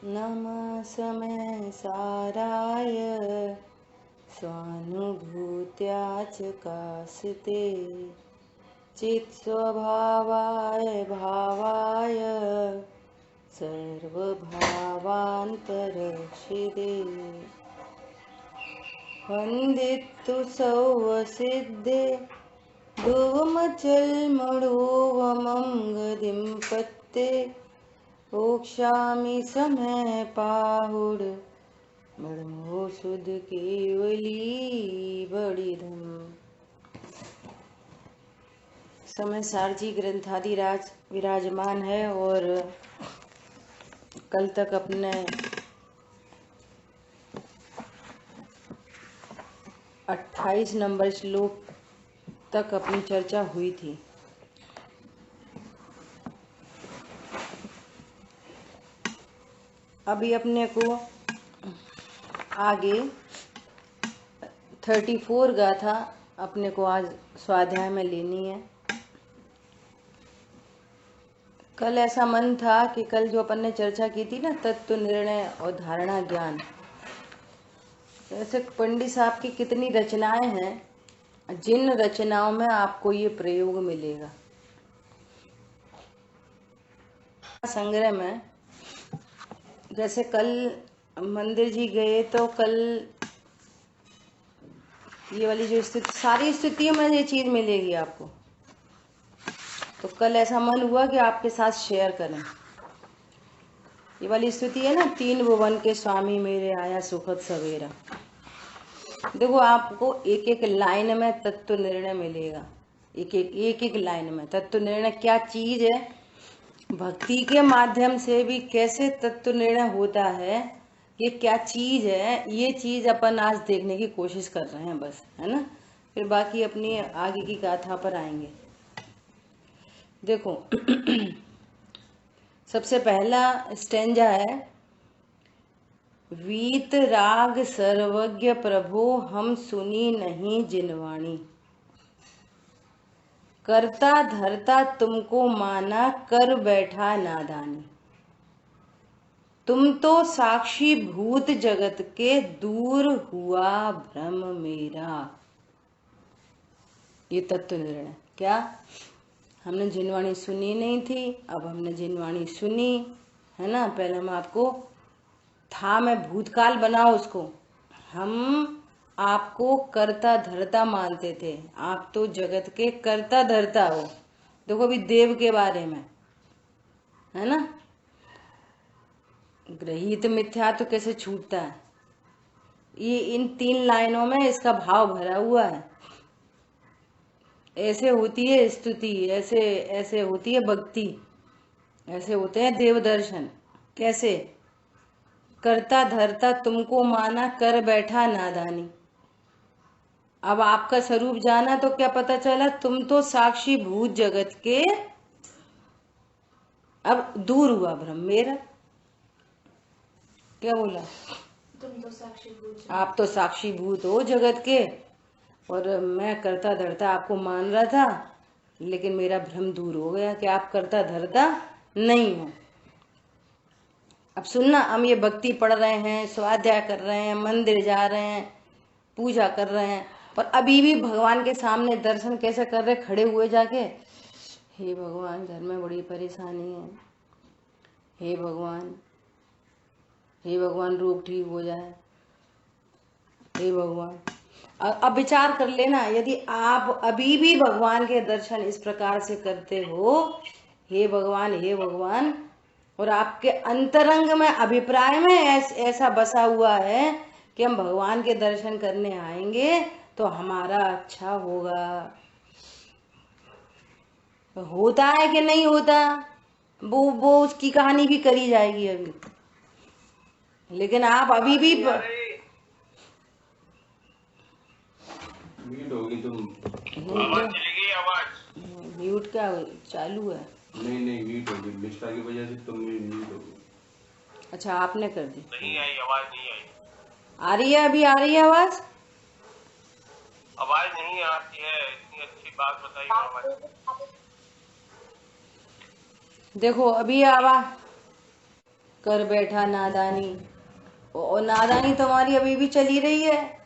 नमः समय साराय स्वानुभूत्या च कासिते चित्स्वभावाय भावाय सर्वभावान्तरक्षिते वन्दितु सौवसिद्धे धूमचल्मणोवमं गतिं पत्ते ओक्ष्यामि समय पाहुड ब्रह्मो सुध केवली बड़िधम। समय सारजी ग्रंथादिराज विराजमान है और कल तक अपने 28 नंबर श्लोक तक अपनी चर्चा हुई थी। अभी अपने को आगे 34 गाथा अपने को आज स्वाध्याय में लेनी है। कल ऐसा मन था कि कल जो अपन ने चर्चा की थी ना, तत्व निर्णय और धारणा ज्ञान, ऐसे पंडित साहब की कितनी रचनाएं हैं, जिन रचनाओं में आपको ये प्रयोग मिलेगा। संग्रह में जैसे कल मंदिर जी गए तो कल ये वाली जो स्थिति, सारी स्थितियों में ये चीज मिलेगी आपको। तो कल ऐसा मन हुआ कि आपके साथ शेयर करें। ये वाली स्थिति है ना, 3 भुवन के स्वामी मेरे आया सुखद सवेरा। देखो आपको एक एक लाइन में तत्व निर्णय मिलेगा। एक एक लाइन में तत्व निर्णय क्या चीज है, भक्ति के माध्यम से भी कैसे तत्व निर्णय होता है, ये क्या चीज है, ये चीज अपन आज देखने की कोशिश कर रहे हैं बस, है ना। फिर बाकी अपनी आगे की गाथा पर आएंगे। देखो सबसे पहला स्टेंजा है, वीत राग सर्वज्ञ प्रभो हम सुनी नहीं जिनवाणी, करता धरता तुमको माना कर बैठा नादानी, तुम तो साक्षी भूत जगत के दूर हुआ भ्रम मेरा। ये तत्व निर्णय क्या, हमने जिनवाणी सुनी नहीं थी, अब हमने जिनवाणी सुनी, है ना। पहले हम आपको था मैं भूतकाल बनाओ उसको, हम आपको करता धरता मानते थे, आप तो जगत के करता धरता हो। देखो अभी देव के बारे में, है ना, ग्रहित मिथ्या तो कैसे छूटता है, ये इन 3 लाइनों में इसका भाव भरा हुआ है। ऐसे होती है स्तुति, ऐसे ऐसे होती है भक्ति, ऐसे होते हैं देव दर्शन। कैसे, करता धरता तुमको माना कर बैठा नादानी। अब आपका स्वरूप जाना तो क्या पता चला, तुम तो साक्षी भूत जगत के, अब दूर हुआ भ्रम मेरा। क्या बोला, तुम तो साक्षी भूत, आप तो साक्षी भूत हो जगत के, और मैं करता धरता आपको मान रहा था, लेकिन मेरा भ्रम दूर हो गया कि आप करता धरता नहीं हो। अब सुनना, हम ये भक्ति पढ़ रहे हैं, स्वाध्याय कर रहे हैं, मंदिर जा रहे हैं, पूजा कर रहे हैं, और अभी भी भगवान के सामने दर्शन कैसे कर रहे, खड़े हुए जाके, हे भगवान घर में बड़ी परेशानी है, हे भगवान, हे भगवान रोग ठीक हो जाए, हे भगवान। अब विचार कर लेना, यदि आप अभी भी भगवान के दर्शन इस प्रकार से करते हो, हे भगवान हे भगवान, और आपके अंतरंग में अभिप्राय में ऐसा बसा हुआ है कि हम भगवान के दर्शन करने आएंगे तो हमारा अच्छा होगा, होता है कि नहीं होता, वो उसकी कहानी भी करी जाएगी अभी। लेकिन आप अभी भी म्यूट होगी तुम, आवाज चली गई, आवाज म्यूट क्या चालू है? नहीं म्यूट होगी, मिश्रा की वजह से तुम म्यूट होगी। अच्छा आपने कर दी, नहीं आई, आवाज नहीं आई। आ रही है, अभी आ रही है आवाज? आवाज नहीं आती है, इतनी अच्छी बात बताई आवाज। देखो अभी आवाज, कर बैठा नादानी, और नादानी तुम्हारी अभी भी चली रही है।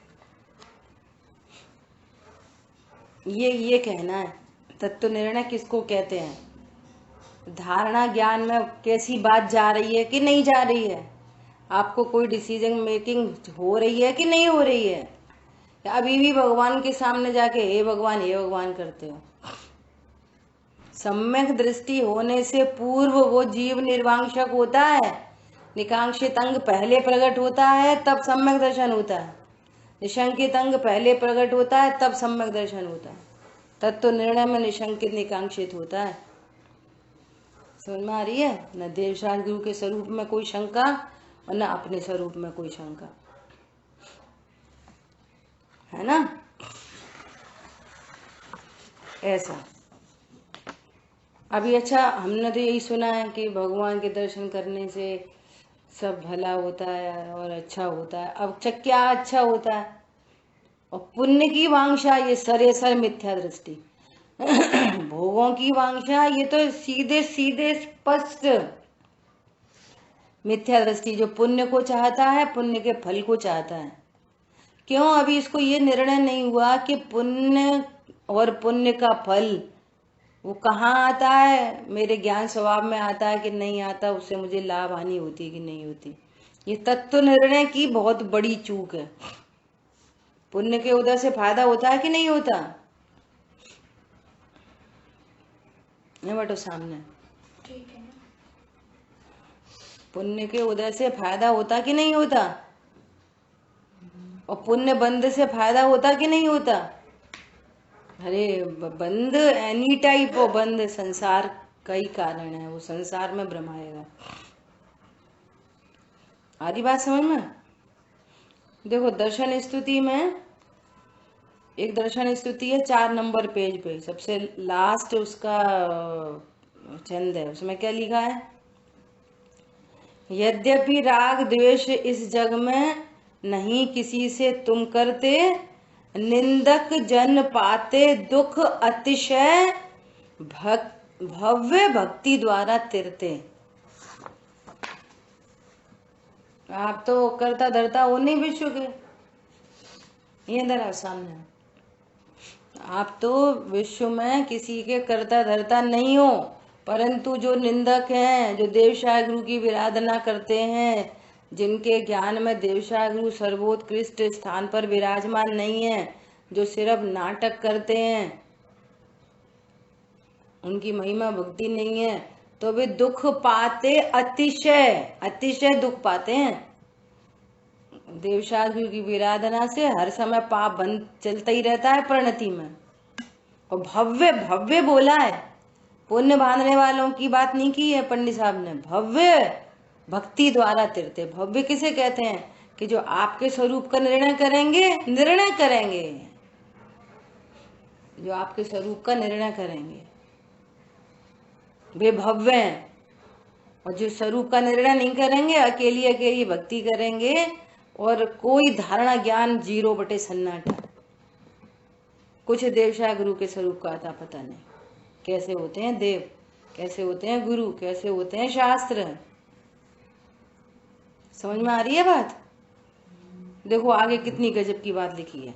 ये कहना है तत्व निर्णय किसको कहते हैं? धारणा ज्ञान में कैसी बात जा रही है कि नहीं जा रही है, आपको कोई डिसीजन मेकिंग हो रही है कि नहीं हो रही है, या अभी भी भगवान के सामने जाके हे भगवान करते हो? सम्यक दृष्टि होने से पूर्व वो जीव निर्वांशक होता है, निकांक्षित अंग पहले प्रकट होता है तब सम्यक दर्शन होता है, निशंकित अंग पहले प्रकट होता है तब सम्यक दर्शन होता है। तत्व निर्णय में निशंकित निकांक्षित होता है। समझ में आ रही है? न देवशास्त्र गुरु के स्वरूप में कोई शंका और न अपने स्वरूप में कोई शंका, है ना? ऐसा। अभी अच्छा, हमने तो यही सुना है कि भगवान के दर्शन करने से सब भला होता है और अच्छा होता है। अब क्या अच्छा होता है? और पुण्य की वांछा, ये सरेसर मिथ्या दृष्टि। भोगों की वांछा, ये तो सीधे सीधे स्पष्ट मिथ्या दृष्टि। जो पुण्य को चाहता है, पुण्य के फल को चाहता है। क्यों? अभी इसको ये निर्णय नहीं हुआ कि पुण्य और पुण्य का फल वो कहाँ आता है, मेरे ज्ञान स्वभाव में आता है कि नहीं आता, उससे मुझे लाभ हानि होती है कि नहीं होती। ये तत्व निर्णय की बहुत बड़ी चूक है। पुण्य के उदय से फायदा होता है कि नहीं होता? ये बटो सामने, ठीक है ना? पुण्य के उदय से फायदा होता कि नहीं होता? और पुण्य बंद से फायदा होता कि नहीं होता? अरे बंद एनी टाइप हो, बंद संसार का ही कारण है, वो संसार में भ्रमाएगा। आदि बात समझ में? देखो दर्शन स्तुति में एक दर्शन स्तुति है 4 नंबर पेज पे, सबसे लास्ट उसका छंद है। उसमें क्या लिखा है? यद्यपि राग द्वेष इस जग में नहीं किसी से तुम करते, निंदक जन पाते दुख अतिशय भव्य भक्ति द्वारा तिरते। आप तो करता धरता हो नहीं विश्व के, ये इधर सामने। आप तो विश्व में किसी के करता धरता नहीं हो, परंतु जो निंदक हैं, जो देवशाह गुरु की विराधना करते हैं, जिनके ज्ञान में देवशाह गुरु सर्वोत्कृष्ट स्थान पर विराजमान नहीं है, जो सिर्फ नाटक करते हैं, उनकी महिमा भक्ति नहीं है, तो वे दुख पाते, अतिशय अतिशय दुख पाते हैं। देवशाह गुरु की विराधना से हर समय पाप बंद चलता ही रहता है परिणति में। और भव्य भव्य बोला है, पुण्य बांधने वालों की बात नहीं की है पंडित साहब ने। भव्य भक्ति द्वारा तिरते। भव्य किसे कहते हैं? कि जो आपके स्वरूप का निर्णय करेंगे, जो आपके स्वरूप का निर्णय करेंगे वे भव्य हैं। और जो स्वरूप का निर्णय नहीं करेंगे, अकेली अकेली भक्ति करेंगे और कोई धारणा ज्ञान 0 सन्नाटा। कुछ देवशाह गुरु के स्वरूप का आता पता नहीं। कैसे होते हैं देव, कैसे होते हैं गुरु, कैसे होते हैं शास्त्र। समझ में आ रही है बात? देखो आगे कितनी गजब की बात लिखी है।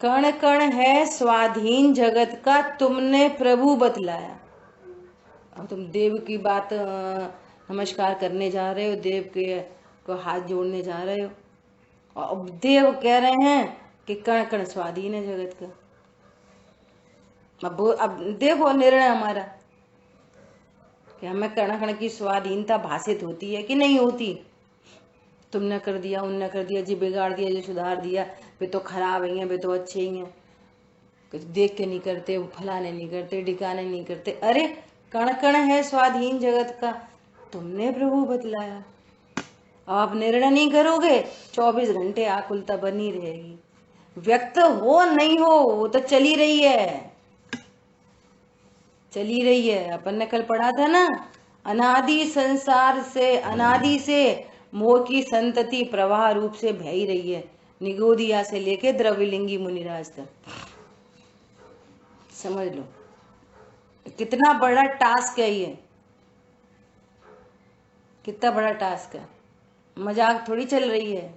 कण कण है स्वाधीन जगत का, तुमने प्रभु बतलाया। अब तुम देव की बात नमस्कार करने जा रहे हो, देव के को हाथ जोड़ने जा रहे हो, और देव कह रहे हैं कि कण कण स्वाधीन है जगत का। अब देखो निर्णय हमारा कि हमें कण कण की स्वाधीनता भाषित होती है कि नहीं होती। तुमने कर दिया, उनने कर दिया, जी बिगाड़ दिया, जी सुधार दिया, वे तो खराब ही हैं, वे तो अच्छे ही हैं, कुछ देख के नहीं करते, वो फलाने नहीं करते, ढिकाने नहीं करते। अरे कण कण है स्वाधीन जगत का, तुमने प्रभु बतलाया। अब आप निर्णय नहीं करोगे, 24 घंटे आकुलता बनी रहेगी। व्यक्त हो नहीं हो, वो तो चली रही है, चली रही है। अपन ने कल पढ़ा था ना, अनादि संसार से, अनादि से मोह की संतति प्रवाह रूप से बह ही रही है, निगोदिया से लेके द्रविलिंगी मुनिराज तक। समझ लो कितना बड़ा टास्क है ये। कितना बड़ा टास्क है, मजाक थोड़ी चल रही है।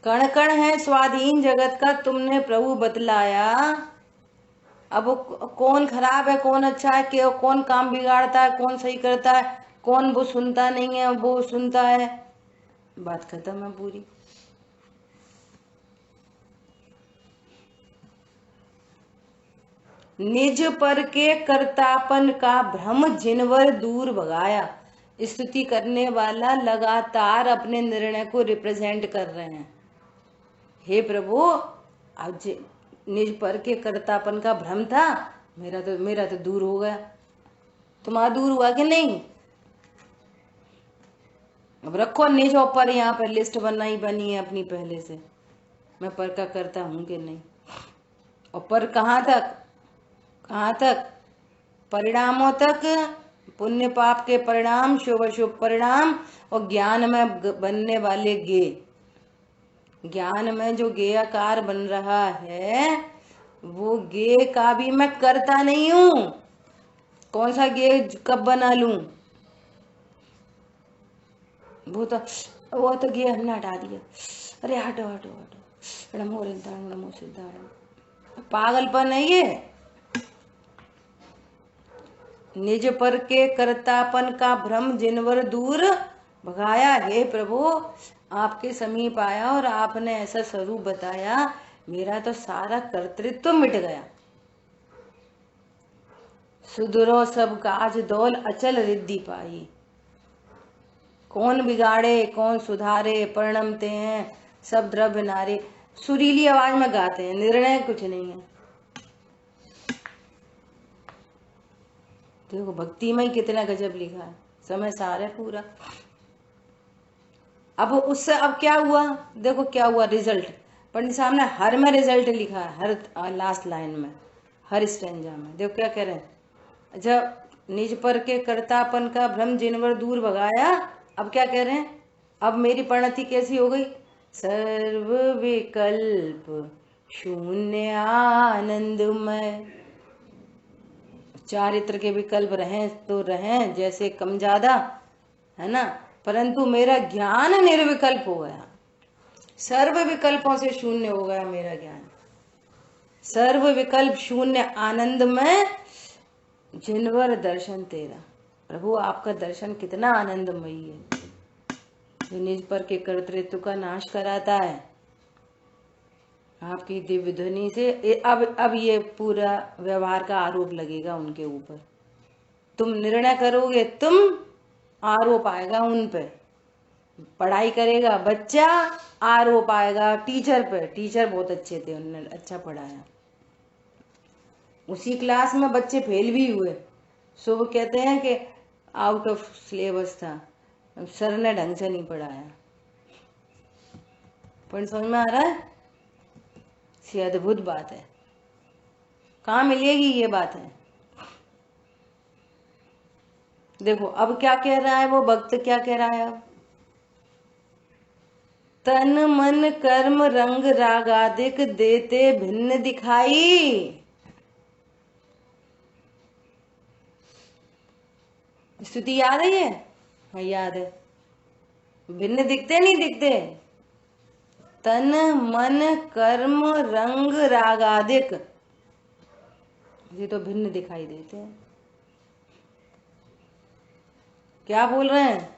कण कण है स्वाधीन जगत का तुमने प्रभु बतलाया। अब वो कौन खराब है कौन अच्छा है, कौन काम बिगाड़ता है कौन सही करता है, कौन वो सुनता नहीं है वो सुनता है, बात खत्म है पूरी। निज पर के कर्तापन का भ्रम जिनवर दूर भगाया। स्तुति करने वाला लगातार अपने निर्णय को रिप्रेजेंट कर रहे हैं। हे प्रभु, आज निज पर के कर्तापन का भ्रम था, मेरा तो दूर हो गया। तुम्हारा दूर हुआ कि नहीं? अब रखो निज और पर, यहाँ पर लिस्ट बनी है अपनी पहले से, मैं पर का करता हूं कि नहीं। और पर कहाँ तक? परिणामों तक, पुण्य पाप के परिणाम, शुभ अशुभ परिणाम, और ज्ञान में बनने वाले गे। ज्ञान में जो गेयकार बन रहा है वो गे का भी मैं करता नहीं हूं। कौन सा गे कब बना लूं? वो तो गे हमने हटा दिया। अरे हटो हटो हटो, नमो रिंदाण नमो सिद्धारण। पागलपन है ये। निज पर के कर्तापन का भ्रम जिनवर दूर भगाया। हे प्रभु, आपके समीप आया और आपने ऐसा स्वरूप बताया, मेरा तो सारा कर्तृत्व मिट गया। सुधरो सब काज दौल अचल रिद्धि पाई। कौन बिगाड़े कौन सुधारे, परिणमते हैं सब द्रव्य नारे। सुरीली आवाज में गाते हैं, निर्णय कुछ नहीं है। देखो भक्ति में ही कितना गजब लिखा है, समय सार है पूरा। अब उससे अब क्या हुआ? देखो क्या हुआ रिजल्ट। पंडित साहब ने हर में रिजल्ट लिखा है, हर लास्ट लाइन में, हर स्टेंजा में। देखो क्या कह रहे हैं, जब निज पर के कर्तापन का भ्रम जिनवर दूर भगाया, अब क्या कह रहे हैं? अब मेरी परिणति कैसी हो गई? सर्व विकल्प शून्य आनंदमय। चारित्र के विकल्प रहें तो रहें, जैसे कम ज्यादा है ना, परंतु मेरा ज्ञान निर्विकल्प हो गया। सर्व विकल्पों से शून्य हो गया मेरा ज्ञान। सर्व विकल्प शून्य आनंद में जिनवर दर्शन तेरा। प्रभु आपका दर्शन कितना आनंदमयी है, जो निज पर के कर्तृत्व का नाश कराता है। आपकी दिव्य ध्वनि से अब ये पूरा व्यवहार का आरोप लगेगा उनके ऊपर। तुम निर्णय करोगे, तुम आरोप आएगा उन पे। पढ़ाई करेगा बच्चा, आरोप आएगा टीचर पे। टीचर बहुत अच्छे थे, उन्होंने अच्छा पढ़ाया। उसी क्लास में बच्चे फेल भी हुए, सो वो कहते हैं कि आउट ऑफ सिलेबस था, सर ने ढंग से नहीं पढ़ाया। पॉइंट समझ में आ रहा है? सी अद्भुत बात है, कहाँ मिलेगी ये बात है। देखो अब क्या कह रहा है वो भक्त, क्या कह रहा है अब? तन मन कर्म रंग रागादिक देते भिन्न दिखाई। स्तुति याद है ये? हाँ याद है। भिन्न दिखते नहीं दिखते? तन मन कर्म रंग रागादिक, ये तो भिन्न दिखाई देते हैं। क्या बोल रहे हैं?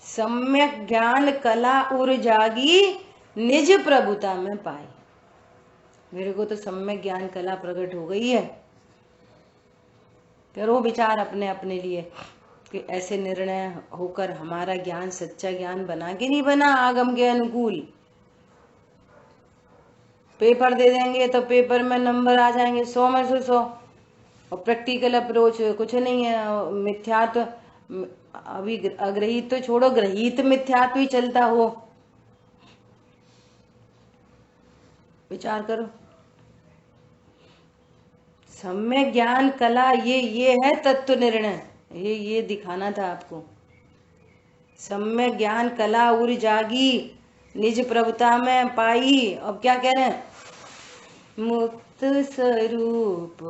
सम्यक ज्ञान कला उर जागी निज प्रभुता में पाई। मेरे को तो सम्यक ज्ञान कला प्रकट हो गई है। करो विचार अपने अपने लिए कि ऐसे निर्णय होकर हमारा ज्ञान सच्चा ज्ञान बना कि नहीं बना आगम के अनुकूल। पेपर दे देंगे तो पेपर में नंबर आ जाएंगे 100 में से 100, और प्रैक्टिकल अप्रोच कुछ नहीं है। मिथ्यात्व अभी अग्रहित तो छोड़ो, ग्रहित मिथ्यात्व ही चलता हो। विचार करो। सम्यक ज्ञान कला ये है तत्व निर्णय, ये दिखाना था आपको। सम्यक ज्ञान कला उर जागी निज प्रभुता में पाई। अब क्या कह रहे हैं? मुक्त स्वरूप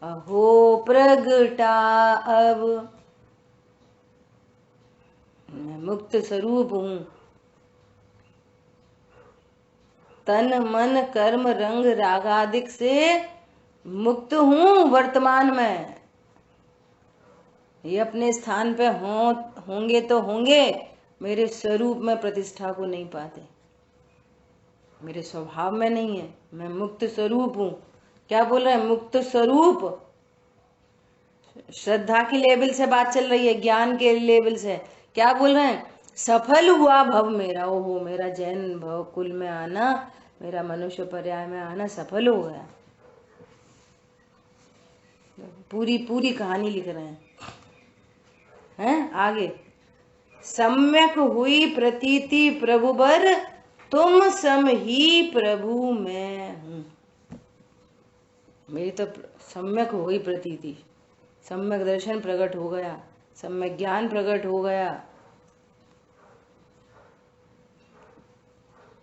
अहो प्रगटा अब। मैं मुक्त स्वरूप हूँ। तन मन कर्म रंग रागादिक से मुक्त हूँ वर्तमान में। ये अपने स्थान पे होंगे तो होंगे, मेरे स्वरूप में प्रतिष्ठा को नहीं पाते, मेरे स्वभाव में नहीं है। मैं मुक्त स्वरूप हूँ। क्या बोल रहे हैं? मुक्त स्वरूप। श्रद्धा की लेवल से बात चल रही है, ज्ञान के लेवल से। क्या बोल रहे हैं? सफल हुआ भव मेरा। ओहो, मेरा जैन भव कुल में आना, मेरा मनुष्य पर्याय में आना सफल हो गया। पूरी पूरी कहानी लिख रहे हैं आगे। सम्यक हुई प्रतीति प्रभु बर, तुम सम ही प्रभु मैं हूं। मेरी तो सम्यक हो गई प्रतीति, सम्यक दर्शन प्रकट हो गया, सम्यक ज्ञान प्रकट हो गया।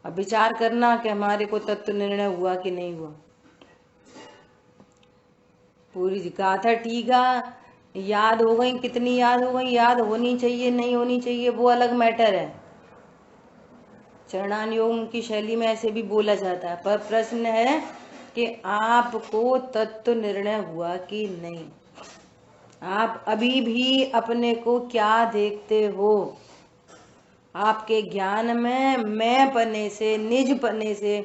अब विचार करना कि हमारे को तत्व निर्णय हुआ कि नहीं हुआ। पूरी गाथा टीका याद हो गई, कितनी याद हो गई, याद होनी चाहिए नहीं होनी चाहिए वो अलग मैटर है। चरणान योग की शैली में ऐसे भी बोला जाता है, पर प्रश्न है कि आपको तत्व निर्णय हुआ कि नहीं। आप अभी भी अपने को क्या देखते हो? आपके ज्ञान में मैं पने से, निज पने से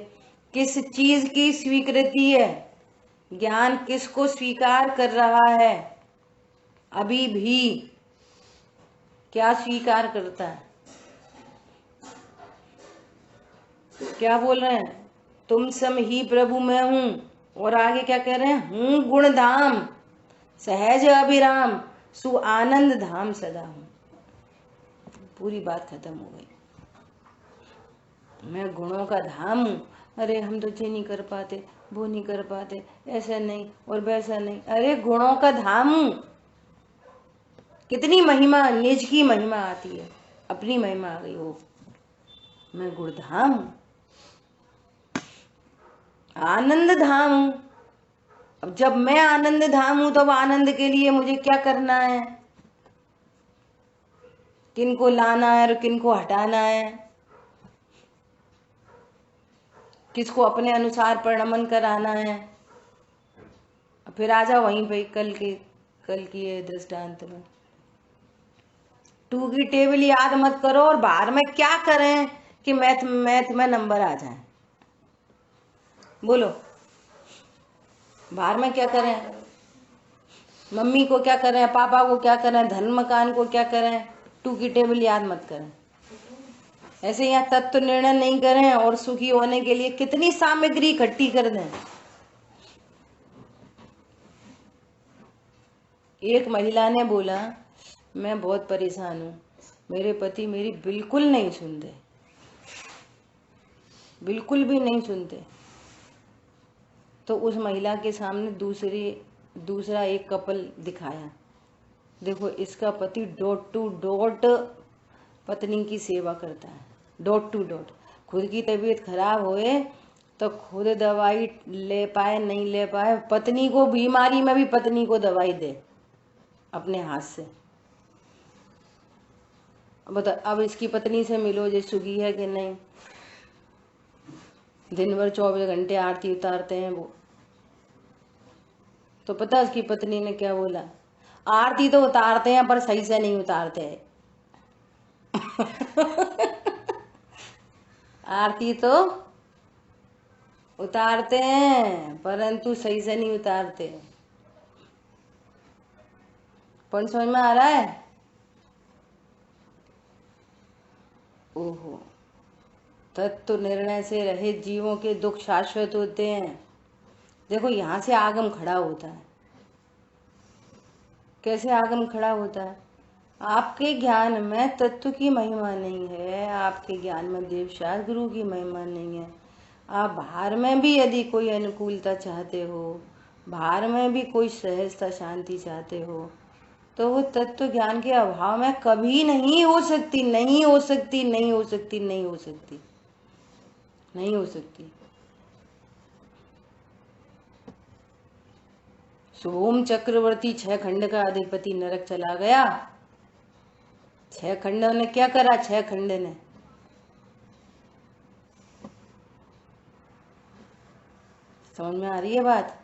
किस चीज की स्वीकृति है? ज्ञान किसको स्वीकार कर रहा है? अभी भी क्या स्वीकार करता है? क्या बोल रहे हैं? तुम सम ही प्रभु मैं हूं। और आगे क्या कह रहे हैं? हूं गुणधाम सहज अभिराम, सु आनंद धाम सदा हूं। पूरी बात खत्म हो गई। मैं गुणों का धाम हूं। अरे हम तो ये नहीं कर पाते, वो नहीं कर पाते, ऐसा नहीं और वैसा नहीं। अरे गुणों का धाम हूं। कितनी महिमा, निज की महिमा आती है, अपनी महिमा आ गई हो। मैं गुणधाम हूं, आनंद धाम हूं। अब जब मैं आनंद धाम हूं, तब आनंद के लिए मुझे क्या करना है? किनको लाना है और किनको हटाना है? किसको अपने अनुसार परिणमन कराना है? फिर आ जाओ वहीं पे कल की दृष्टांत में। 2 की टेबल याद मत करो और बाहर में क्या करें कि मैथ में नंबर आ जाए। बोलो, बाहर में क्या करें? मम्मी को क्या करें, पापा को क्या करें, धन मकान को क्या करें? 2 की टेबल याद मत करें। ऐसे यहाँ तत्व निर्णय नहीं करें और सुखी होने के लिए कितनी सामग्री इकट्ठी कर दें। एक महिला ने बोला, मैं बहुत परेशान हूँ, मेरे पति मेरी बिल्कुल नहीं सुनते, बिल्कुल भी नहीं सुनते। तो उस महिला के सामने दूसरा एक कपल दिखाया। देखो, इसका पति डॉट टू डॉट पत्नी की सेवा करता है, डॉट टू डॉट। खुद की तबीयत खराब होए तो खुद दवाई ले पाए नहीं ले पाए, पत्नी को बीमारी में भी पत्नी को दवाई दे अपने हाथ से। बता, अब इसकी पत्नी से मिलो, जो सुखी है कि नहीं? दिन भर 24 घंटे आरती उतारते हैं वो। तो पता उसकी पत्नी ने क्या बोला? आरती तो उतारते हैं पर सही से नहीं उतारते हैं। आरती तो उतारते हैं परंतु सही से नहीं उतारते। पॉइंट समझ में आ रहा है? ओहो, तत्व निर्णय से रहित जीवों के दुख शाश्वत होते हैं। देखो, यहाँ से आगम खड़ा होता है। कैसे आगम खड़ा होता है? आपके ज्ञान में तत्व की महिमा नहीं है, आपके ज्ञान में देवशास्त्र गुरु की महिमा नहीं है। आप बाहर में भी यदि कोई अनुकूलता चाहते हो, बाहर में भी कोई सहजता शांति चाहते हो, तो वो तत्व ज्ञान के अभाव में कभी नहीं हो सकती, नहीं हो सकती, नहीं हो सकती, नहीं हो सकती, नहीं हो सकती। सोम चक्रवर्ती 6 खंड का अधिपति नरक चला गया, छह खंडों ने क्या करा? छह खंड ने समझ में आ रही है बात?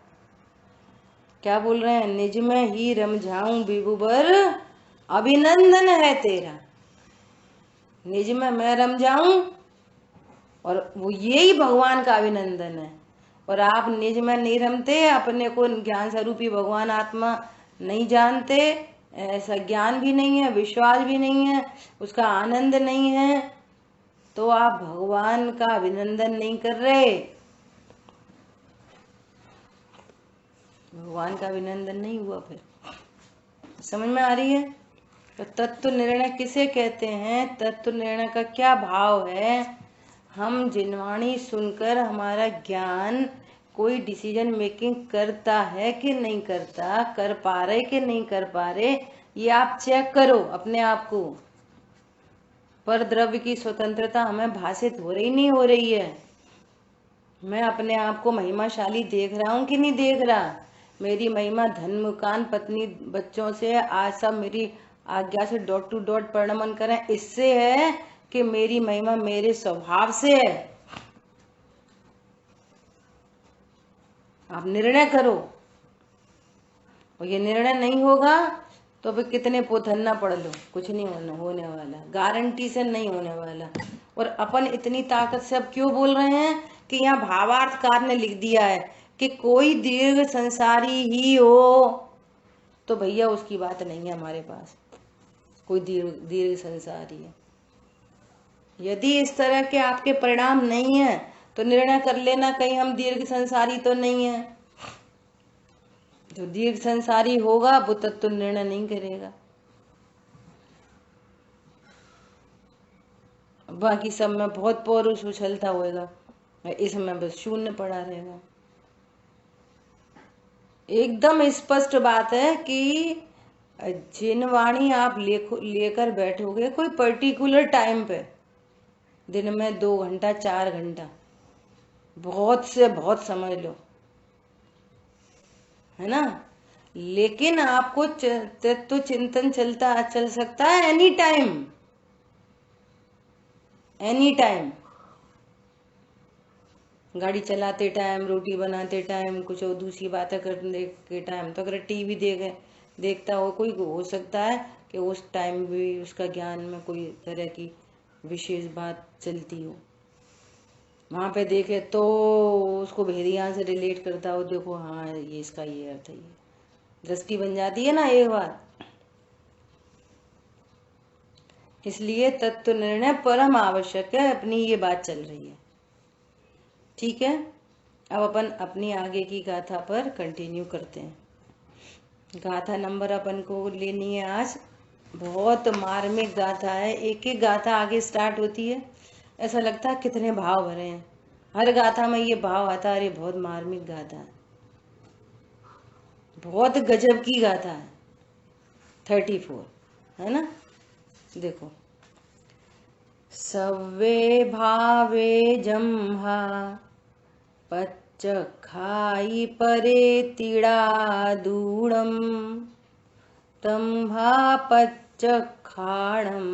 क्या बोल रहे हैं? निज में ही रम जाऊं विभुवर, अभिनंदन है तेरा। निज में मैं रम जाऊं, और वो यही भगवान का अभिनंदन है। और आप निज में नहीं रमते, अपने को ज्ञान स्वरूपी भगवान आत्मा नहीं जानते, ऐसा ज्ञान भी नहीं है, विश्वास भी नहीं है, उसका आनंद नहीं है, तो आप भगवान का अभिनंदन नहीं कर रहे, भगवान का अभिनंदन नहीं हुआ। फिर समझ में आ रही है? तो तत्व निर्णय किसे कहते हैं? तत्व निर्णय का क्या भाव है? हम जिनवाणी सुनकर हमारा ज्ञान कोई डिसीजन मेकिंग करता है कि नहीं करता, कर पा रहे कि नहीं कर पा रहे, ये आप चेक करो अपने आप को। पर द्रव्य की स्वतंत्रता हमें भाषित हो रही नहीं हो रही है? मैं अपने आप को महिमाशाली देख रहा हूं कि नहीं देख रहा? मेरी महिमा धन मकान पत्नी बच्चों से आज सब मेरी आज्ञा से डॉट टू डॉट परिणमन करें, इससे है कि मेरी महिमा मेरे स्वभाव से है? आप निर्णय करो। और ये निर्णय नहीं होगा तो फिर कितने पोथन्ना पढ़ लो, कुछ नहीं होने वाला, गारंटी से नहीं होने वाला। और अपन इतनी ताकत से अब क्यों बोल रहे हैं कि यहाँ भावार्थकार ने लिख दिया है कि कोई दीर्घ संसारी ही हो, तो भैया उसकी बात नहीं है हमारे पास, कोई दीर्घ संसारी है। यदि इस तरह के आपके परिणाम नहीं है तो निर्णय कर लेना कहीं हम दीर्घ संसारी तो नहीं है। जो दीर्घ संसारी होगा वो तत्व निर्णय नहीं करेगा, बाकी सब में बहुत पौरुष उछलता होगा, इसमें बस शून्य पड़ा रहेगा। एकदम स्पष्ट बात है कि जिनवाणी आप लेकर बैठोगे कोई पर्टिकुलर टाइम पे, दिन में 2 घंटा 4 घंटा, बहुत से बहुत समझ लो, है ना, लेकिन आपको तत्व चिंतन चल सकता है एनी टाइम, एनी टाइम। गाड़ी चलाते टाइम, रोटी बनाते टाइम, कुछ और दूसरी बातें करने के टाइम, तो अगर टीवी देखता हो कोई, हो सकता है कि उस टाइम भी उसका ज्ञान में कोई तरह की विशेष बात चलती हो, वहां पे देखे तो उसको भेदिया से रिलेट करता हो, देखो हाँ ये इसका ये अर्थ है, ये दृष्टि बन जाती है ना एक बार। इसलिए तत्व निर्णय परम आवश्यक है, अपनी ये बात चल रही है, ठीक है। अब अपन अपनी आगे की गाथा पर कंटिन्यू करते हैं। गाथा नंबर अपन को लेनी है आज, बहुत मार्मिक गाथा है, एक एक गाथा आगे स्टार्ट होती है ऐसा लगता है कितने भाव भरे हैं, हर गाथा में ये भाव आता है, अरे बहुत मार्मिक गाथा है, बहुत गजब की गाथा है। 34 है ना, देखो। सव्वे भावे जम्हा पच्च खाई परे तीड़ा दूड़म तंभा पच्च खाड़म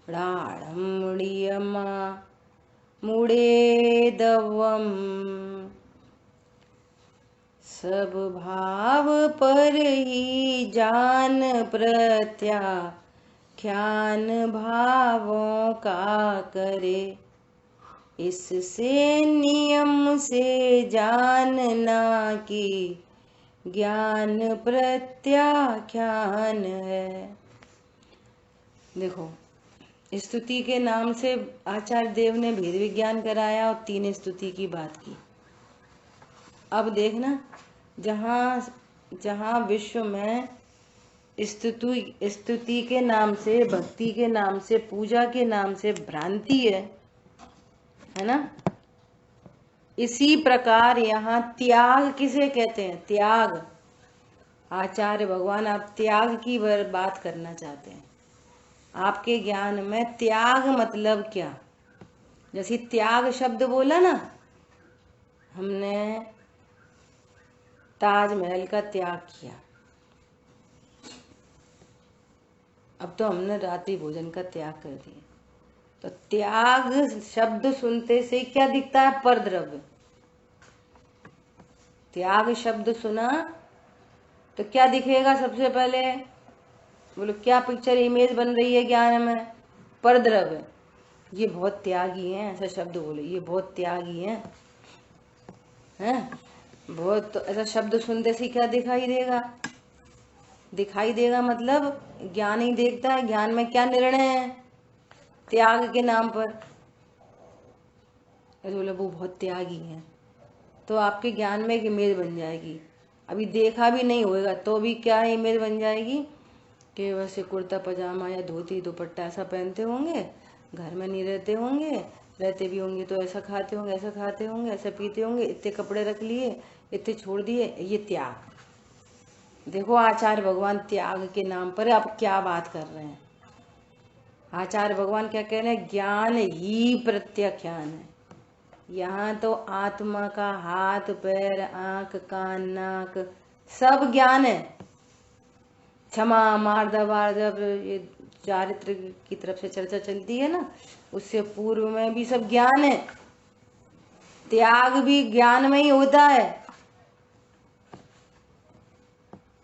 राड़म मुड़े दवम। सब भाव पर ही जान प्रत्याख्यान भावों का करे, इससे नियम से जानना कि ज्ञान प्रत्याख्यान है। देखो, स्तुति के नाम से आचार्य देव ने भेद विज्ञान कराया और 3 स्तुति की बात की। अब देखना, जहाँ विश्व में स्तुति के नाम से, भक्ति के नाम से, पूजा के नाम से भ्रांति है ना, इसी प्रकार यहाँ त्याग किसे कहते हैं? त्याग। आचार्य भगवान आप त्याग की बात करना चाहते हैं। आपके ज्ञान में त्याग मतलब क्या? जैसे त्याग शब्द बोला ना हमने, ताजमहल का त्याग किया, अब तो हमने रात्रि भोजन का त्याग कर दिया। तो त्याग शब्द सुनते से क्या दिखता है? परद्रव्य। त्याग शब्द सुना तो क्या दिखेगा सबसे पहले? बोलो क्या पिक्चर इमेज बन रही है ज्ञान में? परद्रव्य। ये बहुत त्यागी हैं, ऐसा शब्द बोले, ये बहुत त्यागी हैं बहुत। तो ऐसा शब्द सुनते से क्या दिखाई देगा? दिखाई देगा मतलब ज्ञान ही देखता है। ज्ञान में क्या निर्णय है? त्याग के नाम पर। ऐसे बोले वो बहुत त्यागी हैं, तो आपके ज्ञान में एक इमेज बन जाएगी। अभी देखा भी नहीं होएगा तो भी क्या इमेज बन जाएगी कि वैसे कुर्ता पजामा या धोती दुपट्टा ऐसा पहनते होंगे, घर में नहीं रहते होंगे, रहते भी होंगे तो ऐसा खाते होंगे, ऐसा खाते होंगे, ऐसा पीते होंगे, इतने कपड़े रख लिए, इतने छोड़ दिए। ये त्याग। देखो आचार्य भगवान त्याग के नाम पर आप क्या बात कर रहे हैं। आचार्य भगवान क्या कह रहे हैं? ज्ञान ही प्रत्याख्यान है। यहाँ तो आत्मा का हाथ पैर आंख कान नाक सब ज्ञान है। क्षमा मार्दव जब ये चारित्र की तरफ से चर्चा चलती है ना, उससे पूर्व में भी सब ज्ञान है। त्याग भी ज्ञान में ही होता है।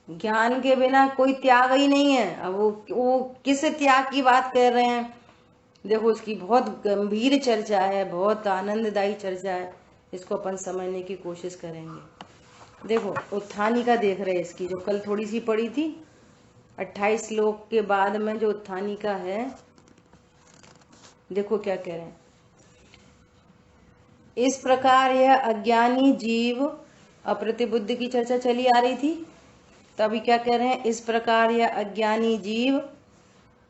ज्ञान के बिना कोई त्याग ही नहीं है। अब वो किस त्याग की बात कर रहे हैं? देखो उसकी बहुत गंभीर चर्चा है, बहुत आनंददायी चर्चा है। इसको अपन समझने की कोशिश करेंगे। देखो उत्थानिका देख रहे हैं इसकी, जो कल थोड़ी सी पढ़ी थी 28 श्लोक के बाद में जो उत्थानिका है, देखो क्या कह रहे हैं। इस प्रकार यह अज्ञानी जीव अप्रतिबुद्ध की चर्चा चली आ रही थी। तभी क्या कह रहे हैं? इस प्रकार यह अज्ञानी जीव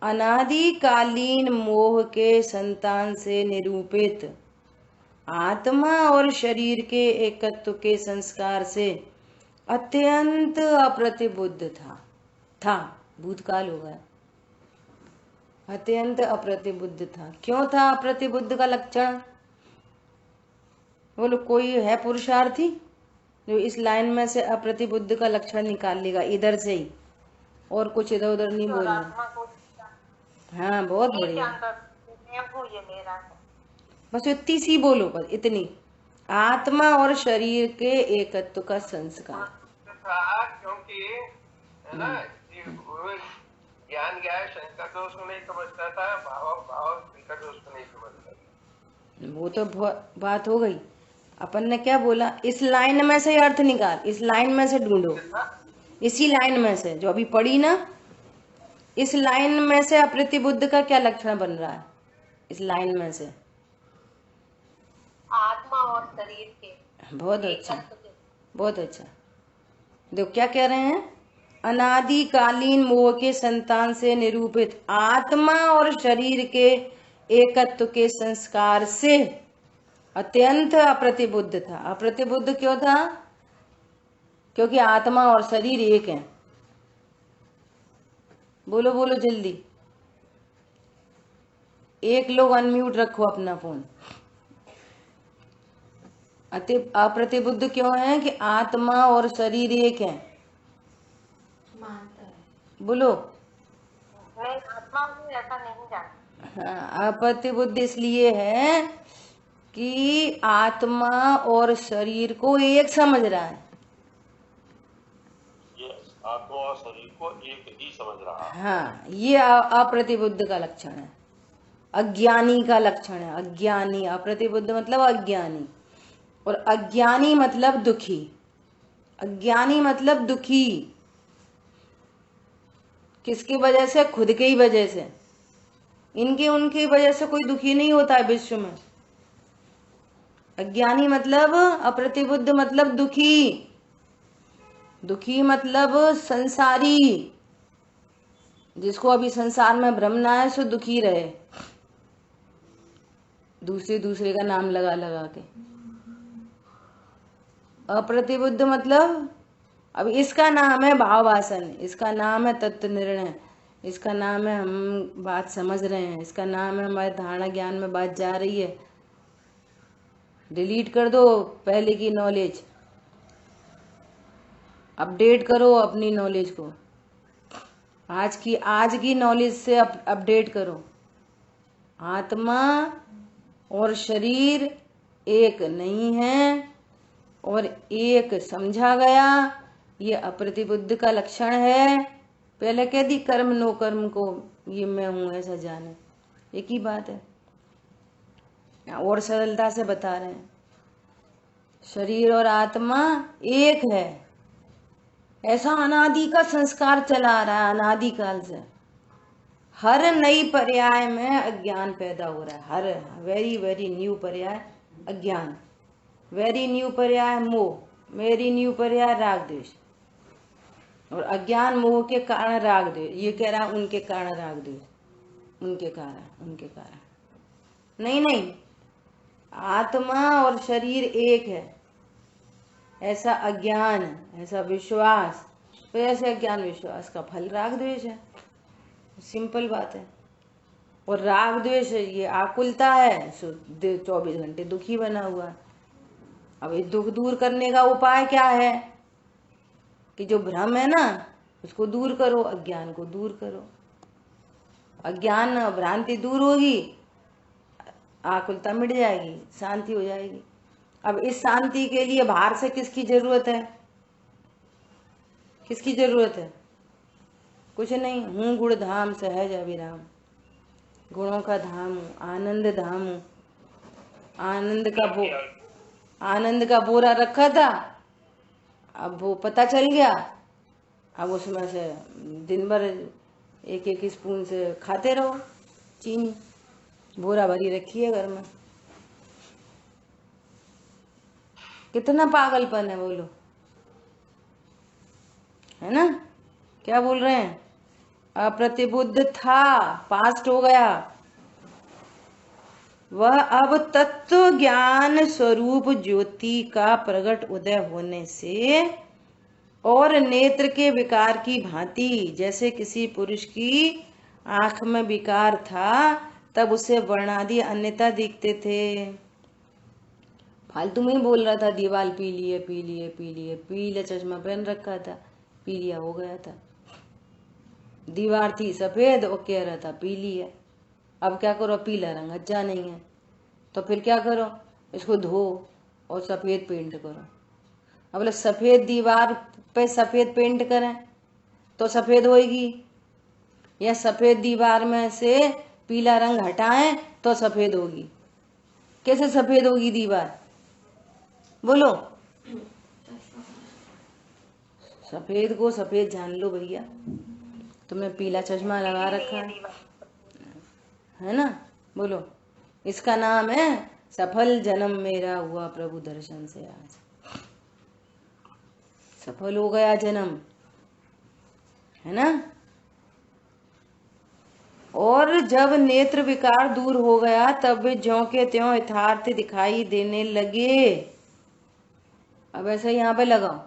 अनादिकालीन मोह के संतान से निरूपित आत्मा और शरीर के एकत्व के संस्कार से अत्यंत अप्रतिबुद्ध था। भूतकाल हो गया। अत्यंत अप्रतिबुद्ध था। क्यों था अप्रतिबुद्ध का लक्षण? बोलो कोई है पुरुषार्थी जो इस लाइन में से अप्रतिबुद्ध का लक्षण निकाल लेगा इधर से ही, और कुछ इधर उधर नहीं बोलना। हाँ बहुत बढ़िया, बस इतनी सी बोलो, बस इतनी। आत्मा और शरीर के एकत्व का संस्कार। क्योंकि है ना, ज्ञान ज्ञान शंकर दोष को नहीं समझता था, भाव भाव शंकर दोष को नहीं समझता था। वो तो बात हो गई। अपन ने क्या बोला? इस लाइन में से अर्थ निकाल, इस लाइन में से ढूंढो, इसी लाइन में से जो अभी पढ़ी ना, इस लाइन में से अप्रतिबुद्ध का क्या लक्षण बन रहा है? इस लाइन में से आत्मा और शरीर के। बहुत अच्छा, बहुत अच्छा। देखो क्या कह रहे हैं? अनादिकालीन मोह के संतान से निरूपित आत्मा और शरीर के एकत्व के संस्कार से अत्यंत अप्रतिबुद्ध था। अप्रतिबुद्ध क्यों था? क्योंकि आत्मा और शरीर एक हैं। बोलो बोलो जल्दी। एक लोग अनम्यूट रखो अपना फोन। अप्रतिबुद्ध क्यों है? कि आत्मा और शरीर एक है। मानता है। बोलो। नहीं, आत्मा में ऐसा नहीं जानता। हाँ, अप्रतिबुद्ध इसलिए है कि आत्मा और शरीर को एक समझ रहा है। आत्मा और शरीर को एक ही समझ रहा है। हाँ, ये अप्रतिबुद्ध का लक्षण है, अज्ञानी का लक्षण है। अज्ञानी, अप्रतिबुद्ध मतलब अज्ञानी, और अज्ञानी मतलब दुखी। अज्ञानी मतलब दुखी किसकी वजह से? खुद के ही वजह से। इनके उनकी वजह से कोई दुखी नहीं होता है विश्व में। अज्ञानी मतलब, अप्रतिबुद्ध मतलब दुखी। दुखी मतलब संसारी, जिसको अभी संसार में भ्रम ना है सो दुखी रहे, दूसरे का नाम लगा लगा के। अप्रतिबुद्ध मतलब, अब इसका नाम है भाववासन, इसका नाम है तत्व निर्णय, इसका नाम है हम बात समझ रहे हैं, इसका नाम है हमारे धारणा ज्ञान में बात जा रही है। डिलीट कर दो पहले की नॉलेज, अपडेट करो अपनी नॉलेज को। आज की नॉलेज से अपडेट करो। आत्मा और शरीर एक नहीं है, और एक समझा गया ये अप्रतिबुद्ध का लक्षण है। पहले कह दी कर्म नो कर्म को ये मैं हूं ऐसा जाने, एक ही बात है। और सरलता से बता रहे हैं, शरीर और आत्मा एक है, ऐसा अनादि का संस्कार चला आ रहा है, अनादि काल से। हर नई पर्याय में अज्ञान पैदा हो रहा है, हर वेरी वेरी न्यू पर्याय अज्ञान, वेरी न्यू पर्याय मोह, वेरी न्यू पर्याय राग द्वेष। और अज्ञान मोह के कारण राग द्वेष, ये कह रहा उनके कारण राग द्वेष, उनके कारण नहीं, आत्मा और शरीर एक है, ऐसा अज्ञान, ऐसा विश्वास। तो ऐसे अज्ञान विश्वास का फल राग द्वेष है, सिंपल बात है। और राग द्वेष ये आकुलता है, 24 घंटे दुखी बना हुआ है। अब इस दुख दूर करने का उपाय क्या है कि जो भ्रम है ना उसको दूर करो, अज्ञान को दूर करो। अज्ञान भ्रांति दूर होगी, आकुलता मिट जाएगी, शांति हो जाएगी। अब इस शांति के लिए बाहर से किसकी जरूरत है? किसकी जरूरत है? कुछ नहीं, हूँ गुण धाम सहज अभिराम, गुणों का धाम हूँ, आनंद धाम हूँ। आनंद का बोरा रखा था, अब वो पता चल गया, अब उसमें से दिन भर एक एक स्पून से खाते रहो चीनी, बोरा भरी रखी है घर में। कितना पागलपन है बोलो, है ना? क्या बोल रहे हैं? अप्रतिबुद्ध था, पास्ट हो गया, वह अब तत्व ज्ञान स्वरूप ज्योति का प्रकट उदय होने से और नेत्र के विकार की भांति, जैसे किसी पुरुष की आंख में विकार था तब उसे वर्णादि अन्यथा दिखते थे। फालतू में ही बोल रहा था, दीवाल पीली है, पीली है, पीली है, पीला चश्मा पहन रखा था, पीलिया हो गया था। दीवार थी सफेद और कह रहा था पीली है। अब क्या करो, पीला रंग अच्छा नहीं है तो फिर क्या करो, इसको धो और सफेद पेंट करो। अब बोले सफेद दीवार पे सफेद पेंट करें तो सफेद होएगी, या सफेद दीवार में से पीला रंग हटाएं तो सफेद होगी। कैसे सफेद होगी दीवार बोलो? सफेद को सफेद जान लो भैया, तुमने पीला चश्मा लगा रखा है ना, बोलो। इसका नाम है सफल जन्म मेरा हुआ प्रभु दर्शन से, आज सफल हो गया जन्म, है ना? और जब नेत्र विकार दूर हो गया तब वे ज्यों के त्यों यथार्थ दिखाई देने लगे। अब ऐसा यहाँ पे लगाओ,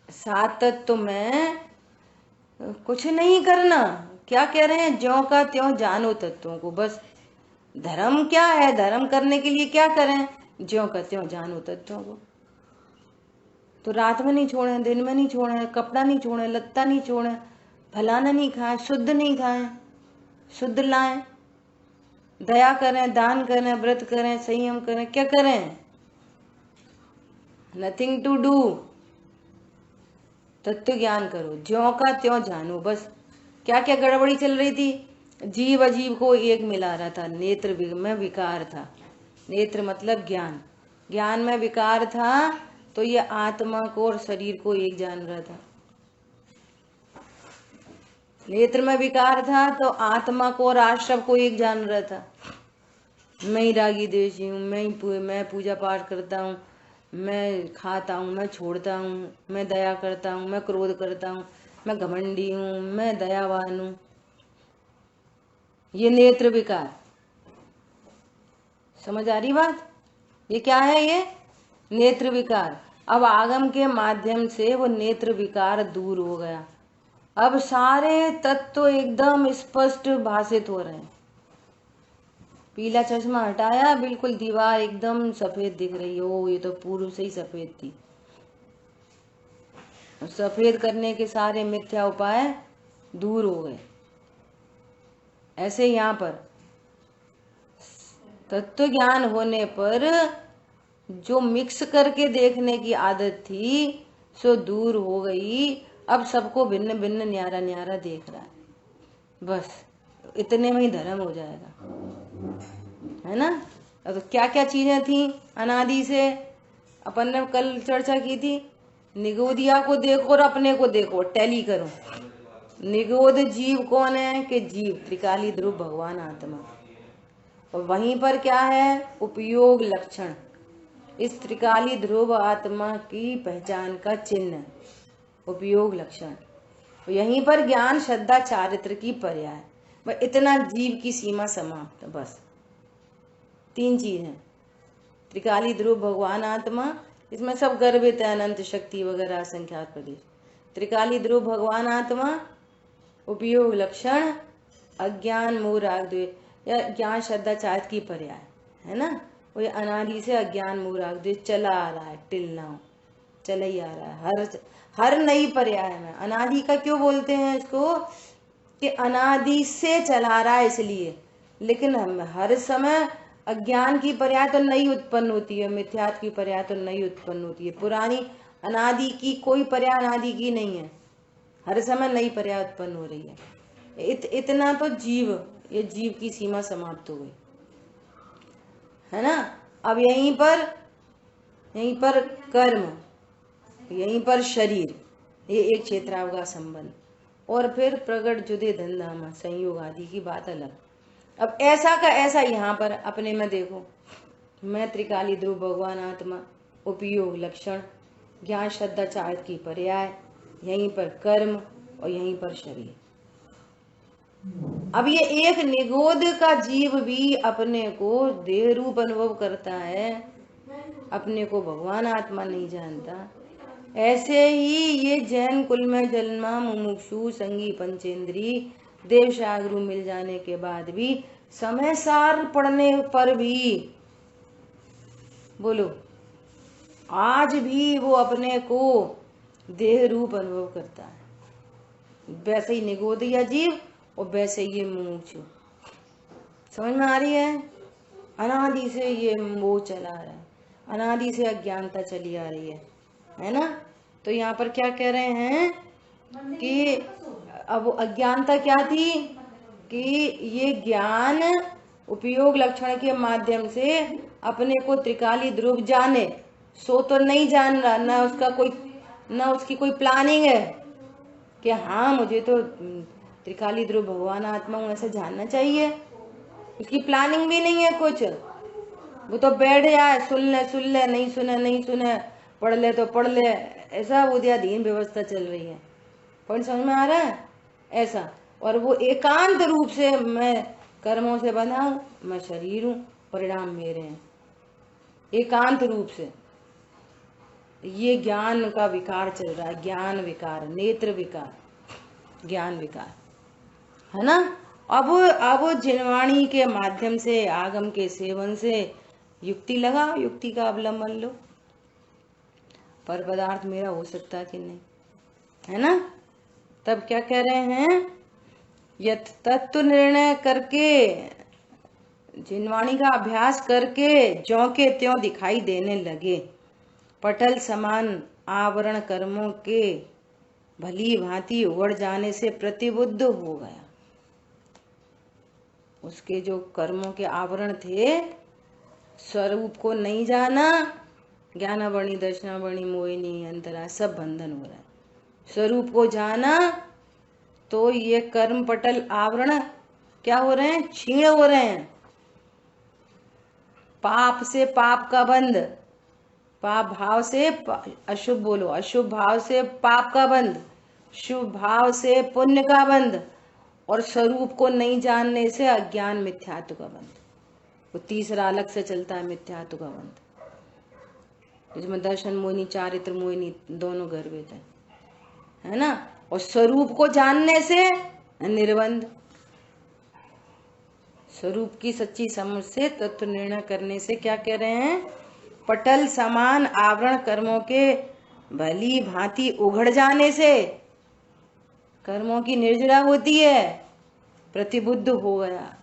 सात तत्व में कुछ नहीं करना। क्या कह रहे हैं? ज्यों का त्यों जानो तत्वों को, बस। धर्म क्या है? धर्म करने के लिए क्या करें? ज्यों का त्यों जानो तत्वों को। तो रात में नहीं छोड़े, दिन में नहीं छोड़े, कपड़ा नहीं छोड़े, लत्ता नहीं छोड़े, फलाना नहीं खाए, शुद्ध नहीं खाएं, शुद्ध लाएं, दया करें, दान करें, व्रत करें, संयम करें, क्या करें? नथिंग टू डू, तत्व ज्ञान करो, ज्यों का त्यों जानो, बस। क्या क्या गड़बड़ी चल रही थी? जीव अजीव को एक मिला रहा था, नेत्र में विकार था। नेत्र मतलब ज्ञान, ज्ञान में विकार था तो ये आत्मा को और शरीर को एक जान रहा था। नेत्र में विकार था तो आत्मा को और आश्रम को एक जान रहा था। मैं ही रागी द्वेषी हूँ, मैं पूजा पाठ करता हूँ, मैं खाता हूँ, मैं छोड़ता हूँ, मैं दया करता हूँ, मैं क्रोध करता हूँ, मैं घमंडी हूँ, मैं दयावान हूँ। ये नेत्र विकार, समझ आ रही बात? ये क्या है? ये नेत्र विकार। अब आगम के माध्यम से वो नेत्र विकार दूर हो गया, अब सारे तत्व एकदम स्पष्ट भाषित हो रहे हैं। पीला चश्मा हटाया, बिल्कुल दीवार एकदम सफेद दिख रही हो, ये तो पूर्व से ही सफेद थी। सफेद करने के सारे मिथ्या उपाय दूर हो गए। ऐसे यहाँ पर तत्व ज्ञान होने पर जो मिक्स करके देखने की आदत थी सो दूर हो गई। अब सबको भिन्न भिन्न न्यारा न्यारा देख रहा है, बस इतने में ही धर्म हो जाएगा, है ना। तो क्या क्या चीजें थी अनादि से, अपन ने कल चर्चा की थी। निगोदिया को देखो और अपने को देखो, टैली करो। निगोद जीव कौन है कि जीव त्रिकाली ध्रुव भगवान आत्मा, और वहीं पर क्या है उपयोग लक्षण, इस त्रिकाली ध्रुव आत्मा की पहचान का चिन्ह उपयोग लक्षण। यहीं पर ज्ञान श्रद्धा चारित्र की पर्याय, बस इतना जीव की सीमा समाप्त। बस 3 चीज है, त्रिकाली ध्रुव भगवान आत्मा, इसमें सब गर्भित है, अनंत शक्ति वगैरह असंख्यात प्रदेश। त्रिकाली ध्रुव भगवान आत्मा, उपयोग लक्षण, अज्ञान मोह राग द्वेष या ज्ञान श्रद्धा चारित्र की पर्याय, है ना। वो ये अनादि से अज्ञान मोह राग द्वेष चला आ रहा है, टिल नाउ चला ही आ रहा है। हर नई पर्याय में अनादि का क्यों बोलते हैं इसको कि अनादि से चला रहा है इसलिए, लेकिन हम हर समय अज्ञान की पर्याय तो नई उत्पन्न होती है, मिथ्यात्व की पर्याय तो नई उत्पन्न होती है। पुरानी अनादि की कोई पर्याय अनादि की नहीं है, हर समय नई पर्याय उत्पन्न हो रही है। इतना तो जीव, ये जीव की सीमा समाप्त हो गई, है ना। अब यहीं पर कर्म, यहीं पर शरीर, ये एक क्षेत्रावगा संबंध, और फिर प्रगट जुदे धंधामा संयोग आदि की बात अलग। अब ऐसा का ऐसा यहाँ पर अपने में देखो, मैं त्रिकाली ध्रुव भगवान आत्मा, उपयोग लक्षण, ज्ञान श्रद्धा चारित्र की पर्याय, यहीं पर कर्म और यहीं पर शरीर। अब ये एक निगोद का जीव भी अपने को देह रूप अनुभव करता है, अपने को भगवान आत्मा नहीं जानता। ऐसे ही ये जैन कुल में जन्मा मुमुक्षु संगी पंचेंद्री देव सागरु मिल जाने के बाद भी समय सार पढ़ने पर भी बोलो आज भी वो अपने को देह रूप अनुभव करता है। वैसे ही निगोदिया जीव और वैसे ये मुमुक्षु। समझ में आ रही है। अनादि से ये मोह चला आ रहा है, अनादि से अज्ञानता चली आ रही है ना। तो यहाँ पर क्या कह रहे हैं कि अब अज्ञानता क्या थी कि ये ज्ञान उपयोग लक्षण के माध्यम से अपने को त्रिकाली ध्रुव जाने, सो तो नहीं जान रहा, ना उसका कोई, ना उसकी कोई प्लानिंग है कि हाँ मुझे तो त्रिकाली ध्रुव भगवान आत्मा हूँ ऐसा जानना चाहिए। उसकी प्लानिंग भी नहीं है कुछ, वो तो बैठ जाए, सुन ले, नहीं सुने, पढ़ ले तो पढ़ ले, ऐसा उदयाधीन व्यवस्था चल रही है। पॉइंट समझ में आ रहा है ऐसा। और वो एकांत रूप से मैं कर्मों से बना हूं, मैं शरीर हूं, परिणाम मेरे हैं, एकांत रूप से। ये ज्ञान का विकार चल रहा है, ज्ञान विकार, नेत्र विकार, ज्ञान विकार, है ना। अब जिनवाणी के माध्यम से, आगम के सेवन से युक्ति लगाओ, युक्ति का अवलंबन लो, पर पदार्थ मेरा हो सकता है कि नहीं, है ना। तब क्या कह रहे हैं, यत तत्व निर्णय करके, जिनवाणी का अभ्यास करके ज्यों के त्यों दिखाई देने लगे, पटल समान आवरण कर्मों के भली भांति उड़ जाने से प्रतिबुद्ध हो गया। उसके जो कर्मों के आवरण थे, स्वरूप को नहीं जाना, ज्ञानावरणी दर्शनावरणी मोहिनी अंतरा सब बंधन हो रहा है। स्वरूप को जाना तो ये कर्म पटल आवरण क्या हो रहे हैं, क्षीण हो रहे हैं। पाप से पाप का बंध, पाप भाव से अशुभ बोलो, अशुभ भाव से पाप का बंध, शुभ भाव से पुण्य का बंध, और स्वरूप को नहीं जानने से अज्ञान मिथ्यात्व का बंध। वो तीसरा अलग से चलता है, मिथ्यात्व का बंध, जिसमें दर्शन मोहिनी चारित्र मोहिनी दोनों गर्भित है ना। और स्वरूप को जानने से निर्बंध, स्वरूप की सच्ची समझ से तत्व निर्णय करने से क्या कह रहे हैं, पटल समान आवरण कर्मों के भली भांति उघड़ जाने से, कर्मों की निर्जरा होती है। प्रतिबुद्ध हो गया,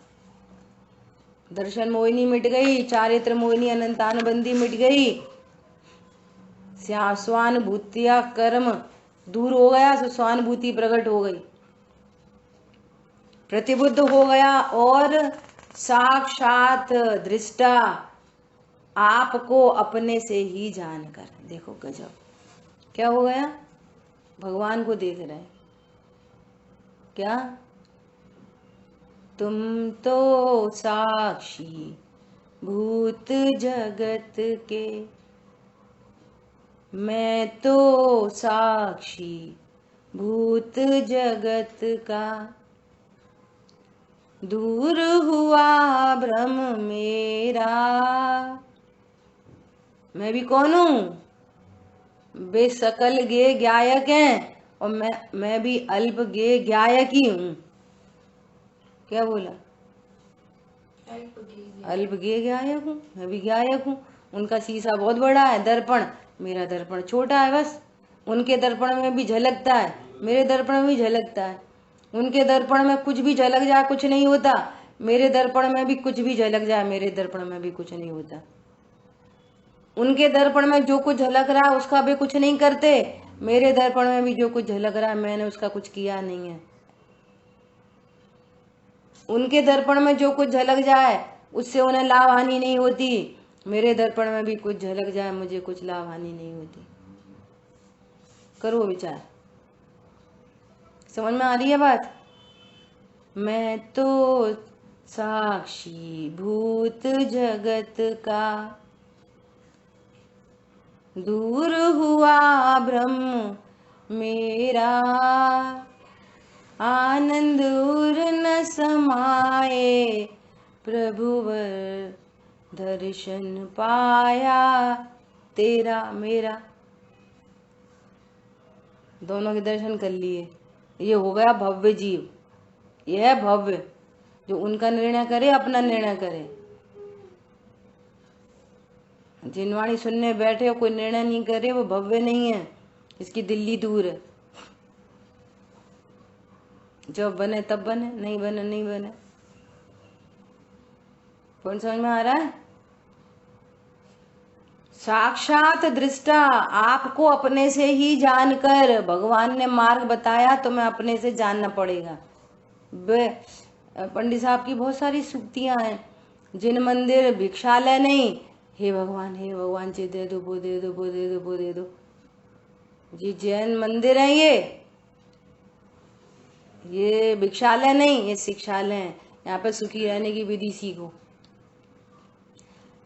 दर्शन मोहिनी मिट गई, चारित्र मोहिनी अनंतानुबंधी मिट गई, स्वानुभूतिया कर्म दूर हो गया, तो स्वानुभूति प्रकट हो गई, प्रतिबुद्ध हो गया और साक्षात दृष्टा आपको अपने से ही जानकर, देखो गजब, क्या हो गया, भगवान को देख रहे हैं। क्या? तुम तो साक्षी भूत जगत के, मैं तो साक्षी भूत जगत का, दूर हुआ भ्रम मेरा। मैं भी कौन हूं? बेसकल गे गायक हैं, और मैं भी अल्प गे गायक ही हूं। क्या बोला? अल्प गे गायक हूँ, मैं भी गायक हूँ। उनका शीशा बहुत बड़ा है दर्पण, मेरा दर्पण छोटा है बस। उनके दर्पण में भी झलकता है, मेरे दर्पण में भी झलकता है। उनके दर्पण में कुछ भी झलक जाए कुछ नहीं होता, मेरे दर्पण में भी कुछ भी झलक जाए मेरे दर्पण में भी कुछ नहीं होता। उनके दर्पण में जो कुछ झलक रहा है उसका भी कुछ नहीं करते, मेरे दर्पण में भी जो कुछ झलक रहा है मैंने उसका कुछ किया नहीं है। उनके दर्पण में जो कुछ झलक जाए उससे उन्हें लाभ हानि नहीं होती, मेरे दर्पण में भी कुछ झलक जाए मुझे कुछ लाभ हानि नहीं होती। करो विचार, समझ में आ रही है बात? मैं तो साक्षी भूत जगत का, दूर हुआ भ्रम मेरा, आनंद उर न समाए, प्रभुवर दर्शन पाया तेरा मेरा। दोनों के दर्शन कर लिए, ये हो गया भव्य जीव। यह है भव्य, जो उनका निर्णय करे अपना निर्णय करे। जिनवाणी सुनने बैठे हो कोई निर्णय नहीं करे वो भव्य नहीं है, इसकी दिल्ली दूर है। जब बने तब बने, नहीं बने नहीं बने। कौन समझ में आ रहा है? साक्षात दृष्टा आपको अपने से ही जानकर, भगवान ने मार्ग बताया तो मैं अपने से जानना पड़ेगा। पंडित साहब की बहुत सारी सूक्तियां हैं। जिन मंदिर भिक्षालय नहीं, हे भगवान जी दे दो वो दे दो वो दे दो वो दे दो। जी जैन मंदिर है ये भिक्षालय नहीं, ये शिक्षालय है। यहाँ पे सुखी रहने की विधि सीखो।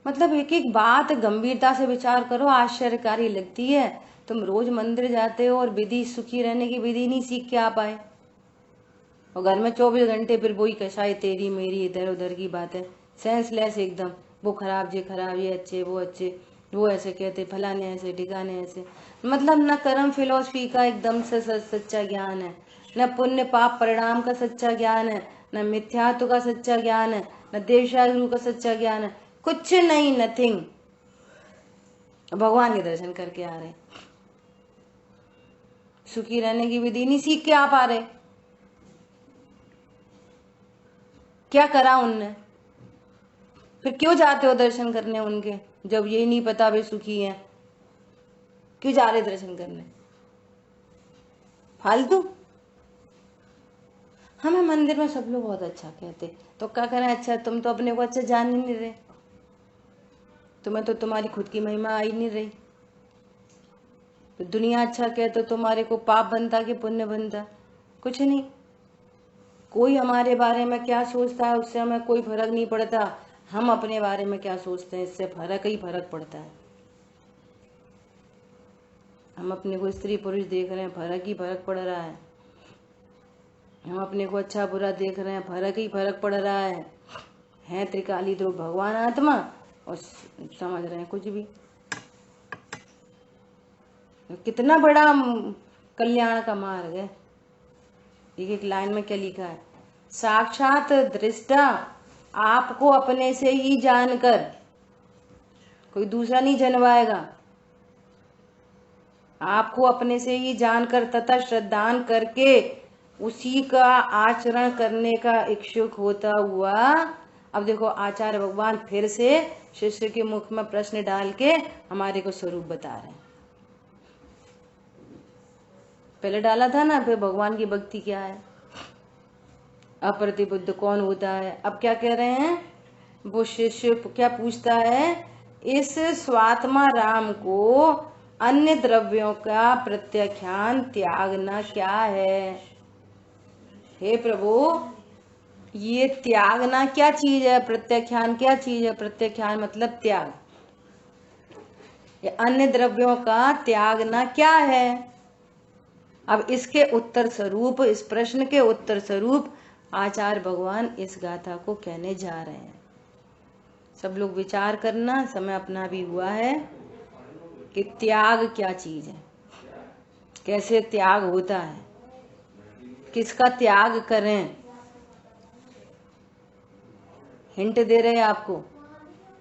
मतलब एक एक बात गंभीरता से विचार करो, आश्चर्यकारी लगती है। तुम रोज मंदिर जाते हो और विधि, सुखी रहने की विधि नहीं सीख के आ पाए, और घर में 24 घंटे फिर वही कसाई तेरी मेरी इधर उधर की बातें, सेंसलेस एकदम। वो खराब ये खराब, ये अच्छे वो अच्छे, वो ऐसे कहते, फलाने ऐसे ठिकाने ऐसे। मतलब न कर्म फिलॉसफी का एकदम से सच्चा ज्ञान है, न पुण्य पाप परिणाम का सच्चा ज्ञान है, न मिथ्यात्व का सच्चा ज्ञान है, न देवशागुरु का सच्चा ज्ञान है, कुछ नहीं, नथिंग। भगवान के दर्शन करके आ रहे, सुखी रहने की विधि नहीं सीख के आ पा रहे। क्या करा उनने? फिर क्यों जाते हो दर्शन करने उनके, जब यही नहीं पता वे सुखी हैं? क्यों जा रहे दर्शन करने? फालतू। हमें मंदिर में सब लोग बहुत अच्छा कहते, तो क्या करें? अच्छा, तुम तो अपने को अच्छा जान ही नहीं रहे, तुम्हें तो तुम्हारी खुद की महिमा आई नहीं रही। तो दुनिया अच्छा कहे तो तुम्हारे को पाप बनता कि पुण्य बनता? कुछ नहीं। कोई हमारे बारे में क्या सोचता है उससे हमें कोई फर्क नहीं पड़ता, हम अपने बारे में क्या सोचते हैं इससे फर्क ही फर्क पड़ता है। हम अपने को स्त्री पुरुष देख रहे हैं, फर्क ही फर्क पड़ रहा है। हम अपने को अच्छा बुरा देख रहे हैं, फर्क ही फर्क पड़ रहा है त्रिकाली ध्रुव भगवान आत्मा, और समझ रहे हैं कुछ भी। कितना बड़ा कल्याण का मार्ग है। एक एक लाइन में क्या लिखा है? साक्षात दृष्टा आपको अपने से ही जानकर, कोई दूसरा नहीं जनवाएगा, आपको अपने से ही जानकर तथा श्रद्धान करके उसी का आचरण करने का इच्छुक होता हुआ, अब देखो आचार्य भगवान फिर से शिष्य के मुख में प्रश्न डाल के हमारे को स्वरूप बता रहे हैं। पहले डाला था ना, फिर भगवान की भक्ति क्या है, अप्रतिबुद्ध कौन होता है। अब क्या कह रहे हैं, वो शिष्य क्या पूछता है, इस स्वात्मा राम को अन्य द्रव्यों का प्रत्याख्यान त्यागना क्या है। हे प्रभु, ये त्यागना क्या चीज है, प्रत्याख्यान क्या चीज है। प्रत्याख्यान मतलब त्याग, ये अन्य द्रव्यों का त्यागना क्या है। अब इसके उत्तर स्वरूप, इस प्रश्न के उत्तर स्वरूप आचार्य भगवान इस गाथा को कहने जा रहे हैं। सब लोग विचार करना, समय अपना भी हुआ है कि त्याग क्या चीज है, कैसे त्याग होता है, किसका त्याग करें। हिंट दे रहे हैं आपको,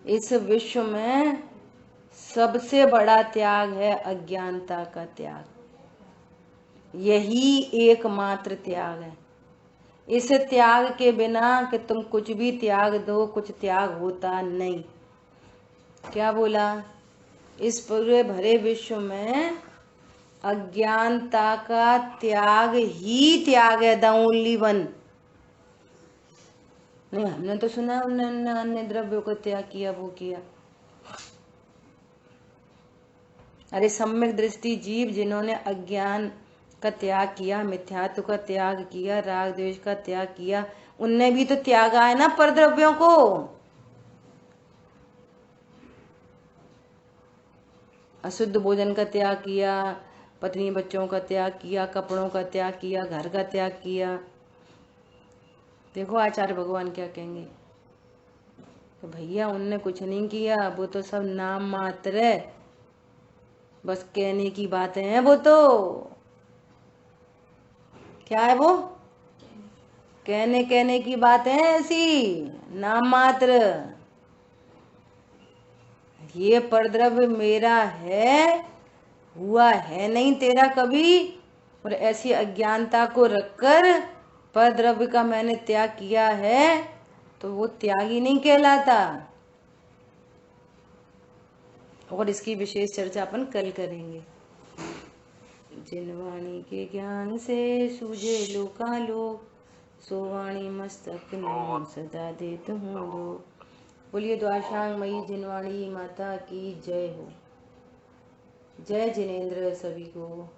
इस विश्व में सबसे बड़ा त्याग है अज्ञानता का त्याग, यही एकमात्र त्याग है। इस त्याग के बिना कि तुम कुछ भी त्याग दो, कुछ त्याग होता नहीं। क्या बोला, इस पूरे भरे विश्व में अज्ञानता का त्याग ही त्याग है, द ओनली वन। नहीं, हमने तो सुना उन्होंने अन्य द्रव्यों को त्याग किया, वो किया। अरे सम्यक दृष्टि जीव जिन्होंने अज्ञान का त्याग किया, मिथ्यात्व का त्याग किया, राग द्वेष का त्याग किया, उनने भी तो त्यागा है ना परद्रव्यों को। अशुद्ध भोजन का त्याग किया, पत्नी बच्चों का त्याग किया, कपड़ों का त्याग किया, घर का त्याग किया। देखो आचार्य भगवान क्या कहेंगे, तो भैया उनने कुछ नहीं किया, वो तो सब नाम मात्र है, बस कहने की बातें हैं। वो तो क्या है, वो कहने की बातें हैं, ऐसी नाम मात्र। ये परद्रव्य मेरा है, हुआ है नहीं तेरा कभी, और ऐसी अज्ञानता को रखकर परद्रव्य का मैंने त्याग किया है, तो वो त्यागी नहीं कहलाता। और इसकी विशेष चर्चा अपन कल करेंगे। जिनवाणी के ज्ञान से सूझे लोकालोक, सो वाणी मस्तक में सदा देत हूँ लोक। बोलिए द्वारसांग मई जिनवाणी माता की जय हो। जय जिनेन्द्र सभी को।